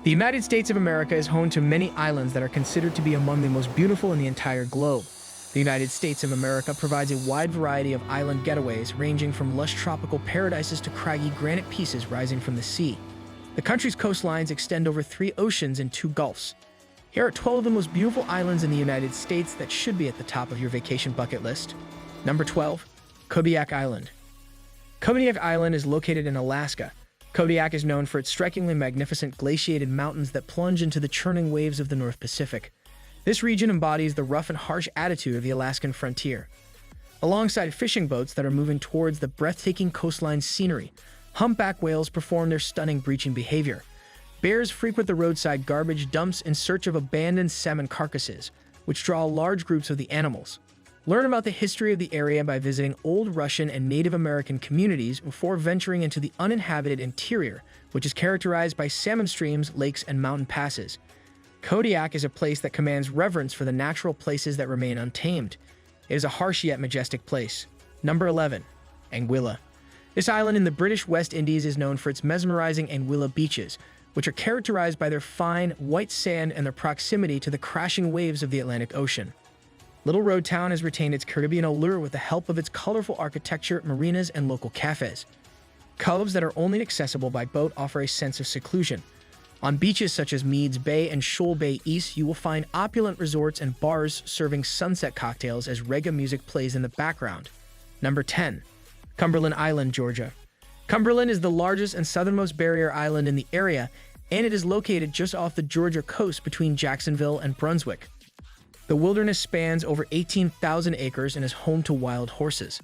The United States of America is home to many islands that are considered to be among the most beautiful in the entire globe. The United States of America provides a wide variety of island getaways, ranging from lush tropical paradises to craggy granite pieces rising from the sea. The country's coastlines extend over 3 oceans and 2 gulfs. Here are 12 of the most beautiful islands in the United States that should be at the top of your vacation bucket list. Number 12, Kodiak Island. Kodiak Island is located in Alaska. Kodiak is known for its strikingly magnificent glaciated mountains that plunge into the churning waves of the North Pacific. This region embodies the rough and harsh attitude of the Alaskan frontier. Alongside fishing boats that are moving towards the breathtaking coastline scenery, humpback whales perform their stunning breaching behavior. Bears frequent the roadside garbage dumps in search of abandoned salmon carcasses, which draw large groups of the animals. Learn about the history of the area by visiting old Russian and Native American communities before venturing into the uninhabited interior, which is characterized by salmon streams, lakes, and mountain passes. Kodiak is a place that commands reverence for the natural places that remain untamed. It is a harsh yet majestic place. Number 11, Anguilla. This island in the British West Indies is known for its mesmerizing Anguilla beaches, which are characterized by their fine, white sand and their proximity to the crashing waves of the Atlantic Ocean. Little Road Town has retained its Caribbean allure with the help of its colorful architecture, marinas, and local cafes. Coves that are only accessible by boat offer a sense of seclusion. On beaches such as Meads Bay and Shoal Bay East, you will find opulent resorts and bars serving sunset cocktails as reggae music plays in the background. Number 10, Cumberland Island, Georgia. Cumberland is the largest and southernmost barrier island in the area, and it is located just off the Georgia coast between Jacksonville and Brunswick. The wilderness spans over 18,000 acres and is home to wild horses.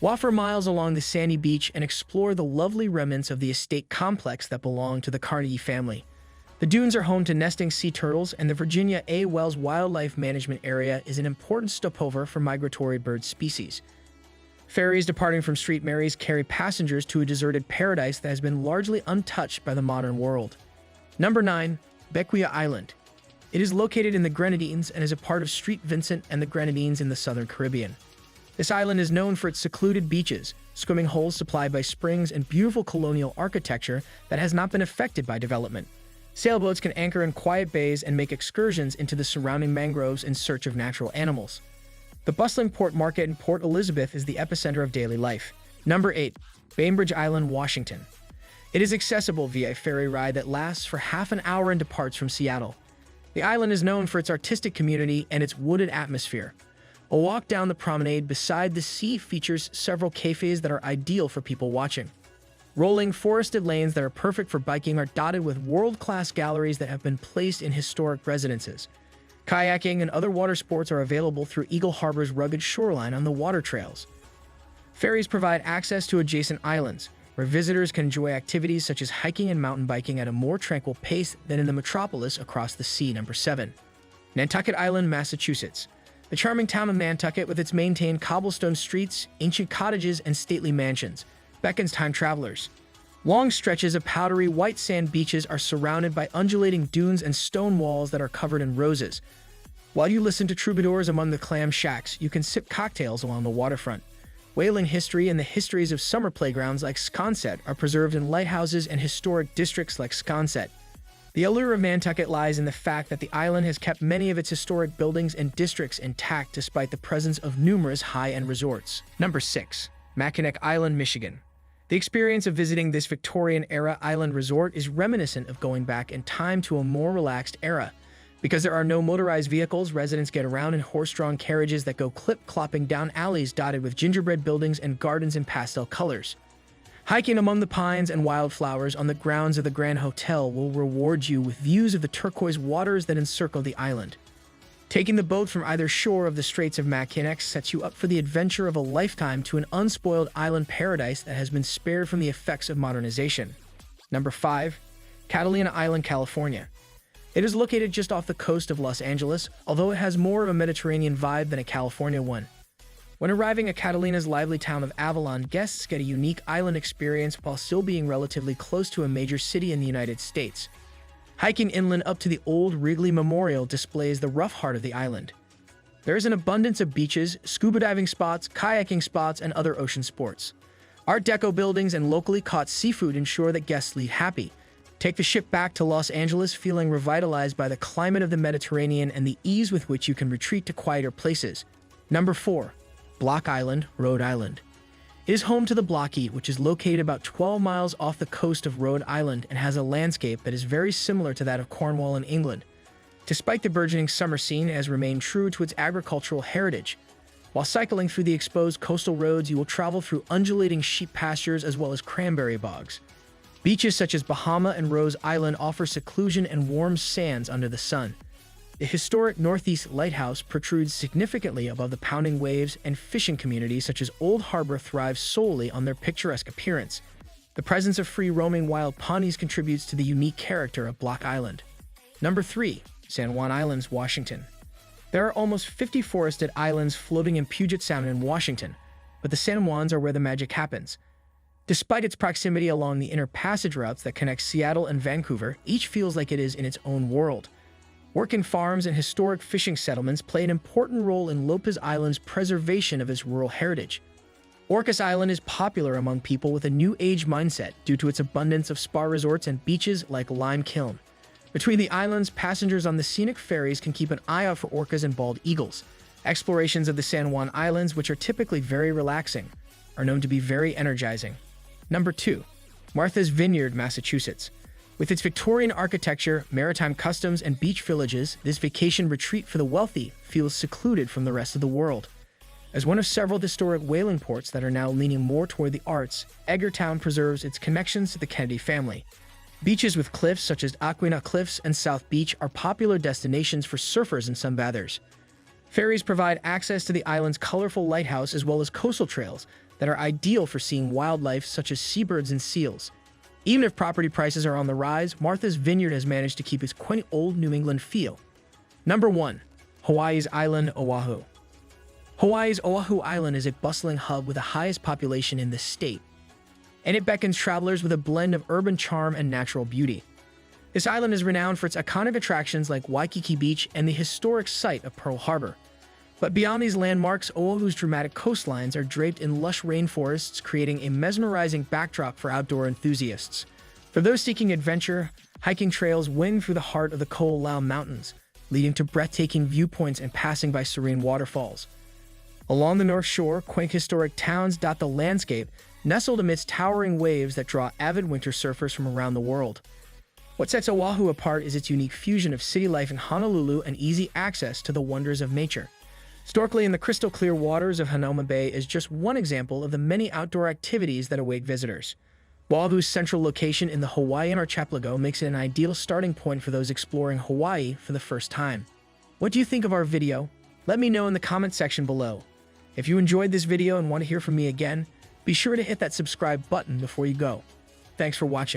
Walk for miles along the sandy beach and explore the lovely remnants of the estate complex that belong to the Carnegie family. The dunes are home to nesting sea turtles, and the Virginia A. Wells Wildlife Management Area is an important stopover for migratory bird species. Ferries departing from St. Mary's carry passengers to a deserted paradise that has been largely untouched by the modern world. Number 9, Bequia Island. It is located in the Grenadines and is a part of St. Vincent and the Grenadines in the southern Caribbean. This island is known for its secluded beaches, swimming holes supplied by springs, and beautiful colonial architecture that has not been affected by development. Sailboats can anchor in quiet bays and make excursions into the surrounding mangroves in search of natural animals. The bustling port market in Port Elizabeth is the epicenter of daily life. Number 8, Bainbridge Island, Washington. It is accessible via a ferry ride that lasts for half an hour and departs from Seattle. The island is known for its artistic community and its wooded atmosphere. A walk down the promenade beside the sea features several cafes that are ideal for people watching. Rolling forested lanes that are perfect for biking are dotted with world-class galleries that have been placed in historic residences. Kayaking and other water sports are available through Eagle Harbor's rugged shoreline on the water trails. Ferries provide access to adjacent islands, where visitors can enjoy activities such as hiking and mountain biking at a more tranquil pace than in the metropolis across the sea. Number 7, Nantucket Island, Massachusetts. The charming town of Nantucket, with its maintained cobblestone streets, ancient cottages, and stately mansions, beckons time travelers. Long stretches of powdery white sand beaches are surrounded by undulating dunes and stone walls that are covered in roses. While you listen to troubadours among the clam shacks, you can sip cocktails along the waterfront. Whaling history and the histories of summer playgrounds like Sconset are preserved in lighthouses and historic districts like Sconset. The allure of Nantucket lies in the fact that the island has kept many of its historic buildings and districts intact despite the presence of numerous high-end resorts. Number 6, Mackinac Island, Michigan. The experience of visiting this Victorian-era island resort is reminiscent of going back in time to a more relaxed era. Because there are no motorized vehicles, residents get around in horse-drawn carriages that go clip-clopping down alleys dotted with gingerbread buildings and gardens in pastel colors. Hiking among the pines and wildflowers on the grounds of the Grand Hotel will reward you with views of the turquoise waters that encircle the island. Taking the boat from either shore of the Straits of Mackinac sets you up for the adventure of a lifetime to an unspoiled island paradise that has been spared from the effects of modernization. Number 5, Catalina Island, California. It is located just off the coast of Los Angeles, although it has more of a Mediterranean vibe than a California one. When arriving at Catalina's lively town of Avalon, guests get a unique island experience while still being relatively close to a major city in the United States. Hiking inland up to the old Wrigley Memorial displays the rough heart of the island. There is an abundance of beaches, scuba diving spots, kayaking spots, and other ocean sports. Art Deco buildings and locally caught seafood ensure that guests leave happy. Take the ship back to Los Angeles feeling revitalized by the climate of the Mediterranean and the ease with which you can retreat to quieter places. Number 4. Block Island, Rhode Island. It is home to the Blocky, which is located about 12 miles off the coast of Rhode Island and has a landscape that is very similar to that of Cornwall in England. Despite the burgeoning summer scene, it has remained true to its agricultural heritage. While cycling through the exposed coastal roads, you will travel through undulating sheep pastures as well as cranberry bogs. Beaches such as Bahama and Rose Island offer seclusion and warm sands under the sun. The historic Northeast Lighthouse protrudes significantly above the pounding waves, and fishing communities such as Old Harbor thrive solely on their picturesque appearance. The presence of free-roaming wild ponies contributes to the unique character of Block Island. Number 3. San Juan Islands, Washington. There are almost 50 forested islands floating in Puget Sound in Washington, but the San Juans are where the magic happens. Despite its proximity along the inner passage routes that connect Seattle and Vancouver, each feels like it is in its own world. Working farms and historic fishing settlements play an important role in Lopez Island's preservation of its rural heritage. Orcas Island is popular among people with a new age mindset due to its abundance of spa resorts and beaches like Lime Kiln. Between the islands, passengers on the Scenic ferries can keep an eye out for orcas and bald eagles. Explorations of the San Juan Islands, which are typically very relaxing, are known to be very energizing. Number 2. Martha's Vineyard, Massachusetts. With its Victorian architecture, maritime customs, and beach villages, this vacation retreat for the wealthy feels secluded from the rest of the world. As one of several historic whaling ports that are now leaning more toward the arts, Edgartown preserves its connections to the Kennedy family. Beaches with cliffs such as Aquina Cliffs and South Beach are popular destinations for surfers and sunbathers. Ferries provide access to the island's colorful lighthouse as well as coastal trails that are ideal for seeing wildlife such as seabirds and seals. Even if property prices are on the rise, Martha's Vineyard has managed to keep its quaint old New England feel. Number 1. Hawaii's island, Oahu. Hawaii's Oahu Island is a bustling hub with the highest population in the state, and it beckons travelers with a blend of urban charm and natural beauty. This island is renowned for its iconic attractions like Waikiki Beach and the historic site of Pearl Harbor. But beyond these landmarks, Oahu's dramatic coastlines are draped in lush rainforests, creating a mesmerizing backdrop for outdoor enthusiasts. For those seeking adventure, hiking trails wing through the heart of the Kauai Mountains, leading to breathtaking viewpoints and passing by serene waterfalls. Along the North Shore, quaint historic towns dot the landscape, nestled amidst towering waves that draw avid winter surfers from around the world. What sets Oahu apart is its unique fusion of city life in Honolulu and easy access to the wonders of nature. Snorkeling in the crystal-clear waters of Hanauma Bay is just one example of the many outdoor activities that await visitors. Oahu's central location in the Hawaiian archipelago makes it an ideal starting point for those exploring Hawaii for the first time. What do you think of our video? Let me know in the comment section below. If you enjoyed this video and want to hear from me again, be sure to hit that subscribe button before you go. Thanks for watching.